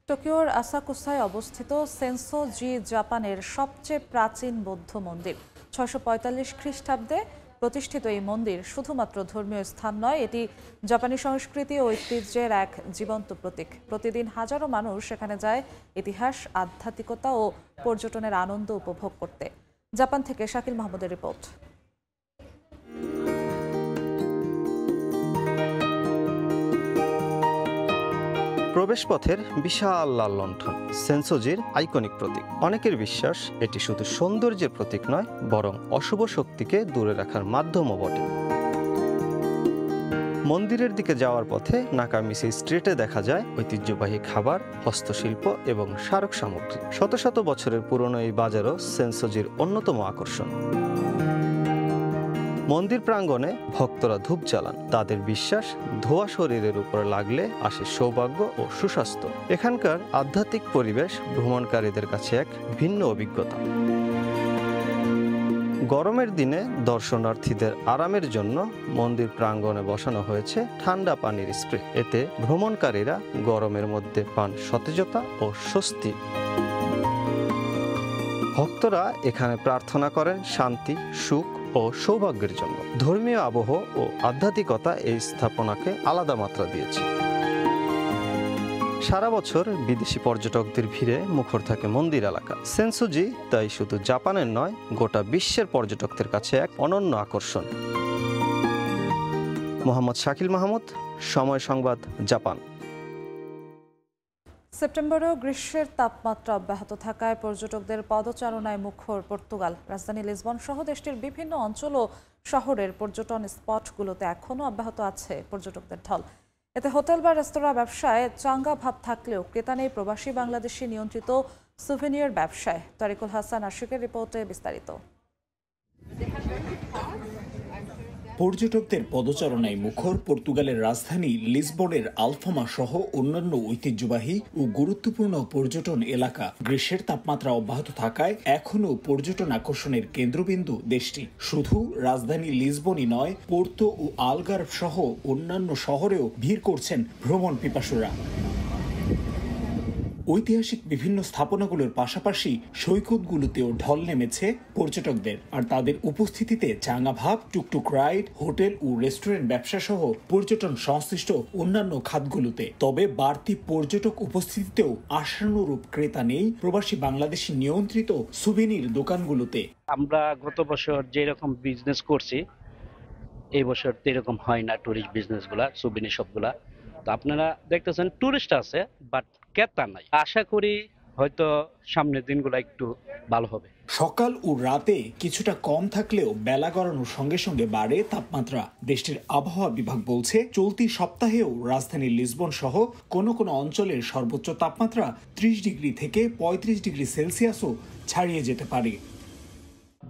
A: টোকিওর আসাকুসায় অবস্থিত সেন্সো-জি জাপানের সবচেয়ে প্রাচীন বৌদ্ধ মন্দির। 645 খ্রিস্টাব্দে প্রতিষ্ঠিত এই মন্দির শুধুমাত্র ধর্মীয় স্থান নয়, এটি জাপানি সংস্কৃতি ও ঐতিহ্যের এক জীবন্ত প্রতীক। প্রতিদিন হাজারো মানুষ সেখানে যায় ইতিহাস, আধ্যাত্মিকতা ও পর্যটনের আনন্দ উপভোগ করতে। জাপান থেকে শাকিল মাহমুদের রিপোর্ট।
P: প্রবেশপথের বিশাল লাল লণ্ঠন সেন্সোজির আইকনিক প্রতীক। অনেকের বিশ্বাস এটি শুধু সৌন্দর্যের প্রতীক নয়, বরং অশুভ শক্তিকে দূরে রাখার মাধ্যমও বটে। মন্দিরের দিকে যাওয়ার পথে নাকামিসি স্ট্রিটে দেখা যায় ঐতিহ্যবাহী খাবার, হস্তশিল্প এবং স্মারক সামগ্রী। শত শত বছরের পুরনো এই বাজারও সেন্সোজির অন্যতম আকর্ষণ। মন্দির প্রাঙ্গণে ভক্তরা ধূপ জ্বালান। তাদের বিশ্বাস, ধোয়া শরীরের উপর লাগলে আসে সৌভাগ্য ও সুস্বাস্থ্য। এখানকার আধ্যাত্মিক পরিবেশ ভ্রমণকারীদের কাছে এক ভিন্ন অভিজ্ঞতা। গরমের দিনে দর্শনার্থীদের আরামের জন্য মন্দির প্রাঙ্গণে বসানো হয়েছে ঠান্ডা পানির স্প্রে। এতে ভ্রমণকারীরা গরমের মধ্যে পান সতেজতা ও স্বস্তি। ভক্তরা এখানে প্রার্থনা করেন শান্তি, সুখ ও সৌভাগ্যের জন্য। ধর্মীয় আবহ ও আধ্যাত্মিকতা এই স্থাপনাকে আলাদা মাত্রা দিয়েছে। সারা বছর বিদেশি পর্যটকদের ভিড়ে মুখর থাকে মন্দির এলাকা। সেনসুজি তাই শুধু জাপানের নয়, গোটা বিশ্বের পর্যটকদের কাছে এক অনন্য আকর্ষণ। মোহাম্মদ শাকিল মাহমুদ, সময় সংবাদ, জাপান।
A: সেপ্টেম্বরেও গ্রীষ্মের তাপমাত্রা অব্যাহত থাকায় পর্যটকদের পদচারণায় মুখর পর্তুগাল। রাজধানী লিসবন সহ দেশটির বিভিন্ন অঞ্চল ও শহরের পর্যটন স্পটগুলোতে এখনও অব্যাহত আছে পর্যটকদের ঢল। এতে হোটেল বা রেস্তোরাঁ ব্যবসায় চাঙ্গা ভাব থাকলেও ক্রেতা নেই প্রবাসী বাংলাদেশি নিয়ন্ত্রিত সুভেনিয়ার ব্যবসায়। তারিকুল হাসান আশিকের রিপোর্টে বিস্তারিত।
Q: পর্যটকদের পদচারণায় মুখর পর্তুগালের রাজধানী লিসবনের আলফামা সহ অন্যান্য ঐতিহ্যবাহী ও গুরুত্বপূর্ণ পর্যটন এলাকা। গ্রীষ্মের তাপমাত্রা অব্যাহত থাকায় এখনও পর্যটন আকর্ষণের কেন্দ্রবিন্দু দেশটি। শুধু রাজধানী লিসবনই নয়, পোর্তো ও আলগার্ভ সহ অন্যান্য শহরেও ভিড় করছেন ভ্রমণ পিপাসুরা। ঐতিহাসিক বিভিন্ন স্থাপনাগুলোর পাশাপাশি সৈকতগুলোতেও ঢল নেমেছে পর্যটকদের। আর তাদের উপস্থিতিতে চাঙ্গা ভাব টুকটুক রাইড, হোটেল ও রেস্টুরেন্ট ব্যবসা সহ পর্যটন সংশ্লিষ্ট অন্যান্য খাতগুলোতে। তবে বাড়তি পর্যটক উপস্থিতিতেও আশানুরূপ ক্রেতা নেই প্রবাসী বাংলাদেশি নিয়ন্ত্রিত সুভেনির দোকানগুলোতে।
R: আমরা গত বছর যেরকম বিজনেস করছি এই বছর এরকম হয় না। টুরিস্ট বিজনেসগুলা, সুভেনির সবগুলা তো আপনারা দেখতেছেন টুরিস্ট আছে বাট ক্রেতা নাই। আশা করি হয়তো সামনের দিনগুলো একটু ভালো হবে।
Q: সকাল ও রাতে কিছুটা কম থাকলেও বেলা গড়ানোর সঙ্গে সঙ্গে বাড়ে তাপমাত্রা। দেশটির আবহাওয়া বিভাগ বলছে চলতি সপ্তাহেও রাজধানী লিসবন সহ কোনো কোনো অঞ্চলের সর্বোচ্চ তাপমাত্রা 30 ডিগ্রি থেকে 35 ডিগ্রি সেলসিয়াসও ছাড়িয়ে যেতে পারে।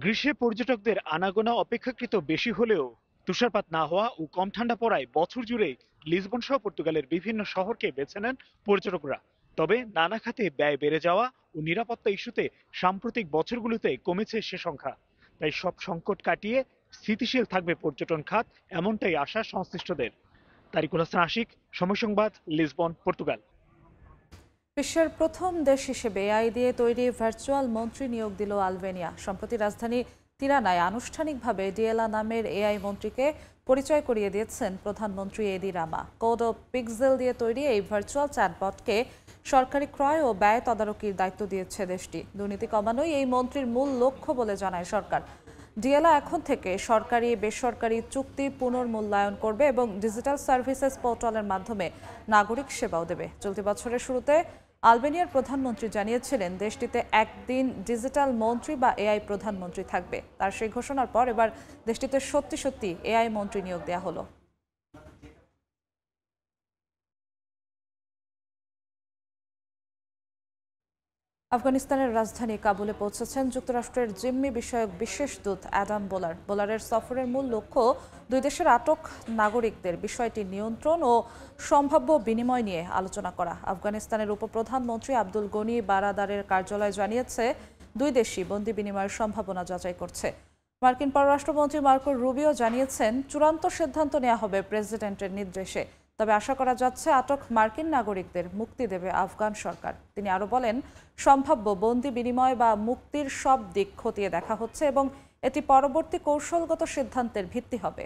Q: গ্রীষ্মে পর্যটকদের আনাগোনা অপেক্ষাকৃত বেশি হলেও তুষারপাত না হওয়া ও কম ঠান্ডা পড়ায় বছর জুড়ে লিসবন সহ পর্তুগালের বিভিন্ন শহরকে বেছে নেন পর্যটকরা। তবে নানা খাতে ব্যয় বেড়ে যাওয়া ও নিরাপত্তা ইস্যুতে সাম্প্রতিক বছরগুলোতে কমেছে সে সংখ্যা। তাই সব সংকট কাটিয়ে স্থিতিশীল থাকবে পর্যটন খাত, এমনটাই আশা সংশ্লিষ্টদের। তারিকুল হাসান আশিক, সময় সংবাদ, লিসবন, পর্তুগাল।
A: বিশ্বের প্রথম দেশ হিসেবে এআই দিয়ে তৈরি ভার্চুয়াল মন্ত্রী নিয়োগ দিল আলবেনিয়া। সম্প্রতি রাজধানী তিরানায় আনুষ্ঠানিকভাবে ডিয়েলা নামের এআই মন্ত্রীকে পরিচয় করিয়ে দিয়েছেন প্রধানমন্ত্রী এডি রামা। কোড ও পিক্সেল দিয়ে তৈরি এই ভার্চুয়াল চ্যাটবটকে সরকারি ক্রয় ও ব্যয় তদারকির দায়িত্ব দিয়েছে দেশটি। দুর্নীতি কমানোই এই মন্ত্রীর মূল লক্ষ্য বলে জানায় সরকার। ডিয়েলা এখন থেকে সরকারি বেসরকারি চুক্তি পুনর্মূল্যায়ন করবে এবং ডিজিটাল সার্ভিসেস পোর্টালের মাধ্যমে নাগরিক সেবাও দেবে। চলতি বছরের শুরুতে আলবেনিয়ার প্রধানমন্ত্রী জানিয়েছিলেন দেশটিতে একদিন ডিজিটাল মন্ত্রী বা এআই প্রধানমন্ত্রী থাকবে। তার সেই ঘোষণার পর এবার দেশটিতে সত্যি সত্যি এআই মন্ত্রী নিয়োগ দেওয়া হলো। আফগানিস্তানের রাজধানী কাবুলে পৌঁছেছেন যুক্তরাষ্ট্রের জিম্মি বিষয়ক বিশেষ দূত অ্যাডাম বোলার। বোলারের সফরের মূল লক্ষ্য দুই দেশের আটক নাগরিকদের বিষয়টি নিয়ন্ত্রণ ও সম্ভাব্য বিনিময় নিয়ে আলোচনা করা। আফগানিস্তানের উপপ্রধানমন্ত্রী আব্দুল গনি বারাদারের কার্যালয় জানিয়েছে দুই দেশই বন্দি বিনিময়ের সম্ভাবনা যাচাই করছে। মার্কিন পররাষ্ট্রমন্ত্রী মার্কো রুবিও জানিয়েছেন চূড়ান্ত সিদ্ধান্ত নেওয়া হবে প্রেসিডেন্টের নির্দেশে। তবে আশা করা যাচ্ছে আটক মার্কিন নাগরিকদের মুক্তি দেবে আফগান সরকার। তিনি আরও বলেন সম্ভাব্য বন্দি বিনিময় বা মুক্তির সব দিক খতিয়ে দেখা হচ্ছে এবং এটি পরবর্তী কৌশলগত সিদ্ধান্তের ভিত্তি হবে।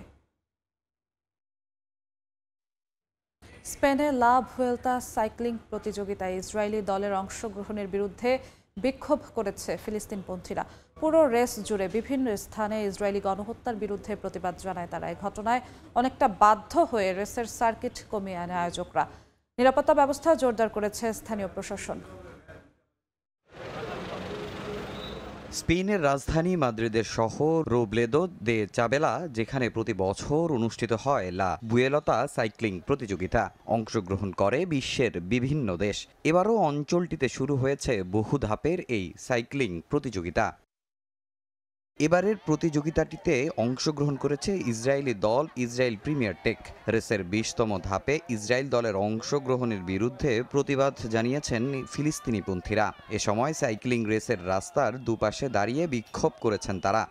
A: স্পেনে লা ভুয়েলতা সাইক্লিং প্রতিযোগিতায় ইসরায়েলি দলের অংশগ্রহণের বিরুদ্ধে বিক্ষোভ করেছে ফিলিস্তিনপন্থীরা। পুরো রেস জুড়ে বিভিন্ন স্থানে ইসরায়েলি গণহত্যার বিরুদ্ধে প্রতিবাদ জানায় তারা। এই ঘটনায় অনেকটা বাধ্য হয়ে রেসের সার্কিট কমিয়ে আনে আয়োজকরা। নিরাপত্তা ব্যবস্থা জোরদার করেছে স্থানীয় প্রশাসন।
S: স্পেনের রাজধানী মাদ্রিদের শহর রোবলেদো দে চাবেলা, যেখানে প্রতি বছর অনুষ্ঠিত হয় লা বুয়েলতা সাইক্লিং প্রতিযোগিতা। অংশগ্রহণ করে বিশ্বের বিভিন্ন দেশ। এবারও অঞ্চলটিতে শুরু হয়েছে বহু ধাপের এই সাইক্লিং প্রতিযোগিতা। এবারের প্রতিযোগিতাটিতে অংশগ্রহণ করেছে ইসরায়েলি দল ইসরায়েল প্রিমিয়ার টেক। রেসের 20তম ধাপে ইসরায়েল দলের অংশগ্রহণের বিরুদ্ধে প্রতিবাদ জানিয়েছেন ফিলিস্তিনিপন্থীরা। এ সময় সাইক্লিং রেসের রাস্তার দুপাশে দাঁড়িয়ে বিক্ষোভ করেছেন তারা।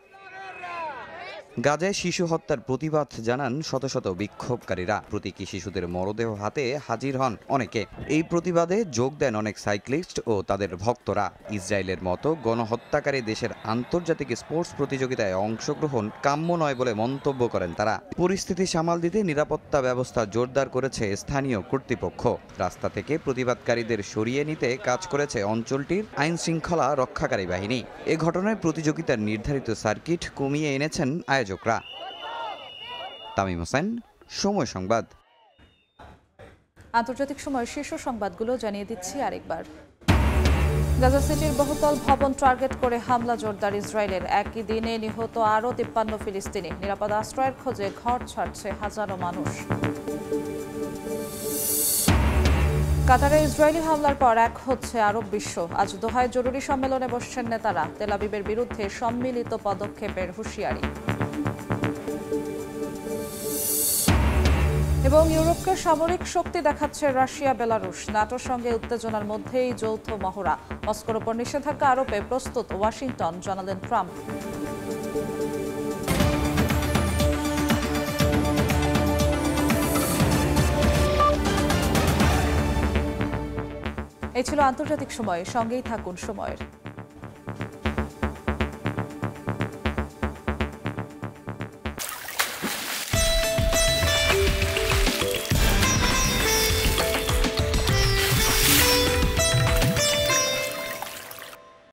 S: গাজায় শিশু হত্যার প্রতিবাদ জানান শত শত বিক্ষোভকারীরা। প্রতীকী শিশুদের মরদেহ হাতে হাজির হন অনেকে। এই প্রতিবাদে যোগ দেন অনেক সাইক্লিস্ট ও তাদের ভক্তরা। ইসরায়েলের মতো গণহত্যাকারী দেশের আন্তর্জাতিক স্পোর্টস প্রতিযোগিতায় অংশগ্রহণ কাম্য নয় বলে মন্তব্য করেন তারা। পরিস্থিতি সামাল দিতে নিরাপত্তা ব্যবস্থা জোরদার করেছে স্থানীয় কর্তৃপক্ষ। রাস্তা থেকে প্রতিবাদকারীদের সরিয়ে নিতে কাজ করেছে অঞ্চলটির আইন শৃঙ্খলা রক্ষাকারী বাহিনী। এ ঘটনায় প্রতিযোগিতার নির্ধারিত সার্কিট কমিয়ে এনেছেন আয়োজকরা। তামিম হোসেন, সময় সংবাদ।
A: আন্তর্জাতিক সময় শীর্ষ সংবাদগুলো জানিয়ে দিচ্ছি আরেকবার। গাজা সিটির বহুতল ভবন টার্গেট করে হামলা জোরদার ইসরায়েলের। একই দিনে নিহত আরও 53 ফিলিস্তিনি। নিরাপদ আশ্রয়ের খোঁজে ঘর ছাড়ছে হাজারো মানুষ। কাতারে ইসরায়েলি হামলার পর এক হচ্ছে আরব বিশ্ব। আজ দোহায় জরুরি সম্মেলনে বসছেন নেতারা। তেল আবিবের বিরুদ্ধে সম্মিলিত পদক্ষেপের হুঁশিয়ারি। এবং ইউরোপকে সামরিক শক্তি দেখাচ্ছে রাশিয়া বেলারুশ। ন্যাটোর সঙ্গে উত্তেজনার মধ্যেই যৌথ মহড়া। মস্কোর ওপর নিষেধাজ্ঞা আরোপে প্রস্তুত ওয়াশিংটন, জানালেন ট্রাম্প। এই ছিল আন্তর্জাতিক সময়। সঙ্গেই থাকুন সময়ের।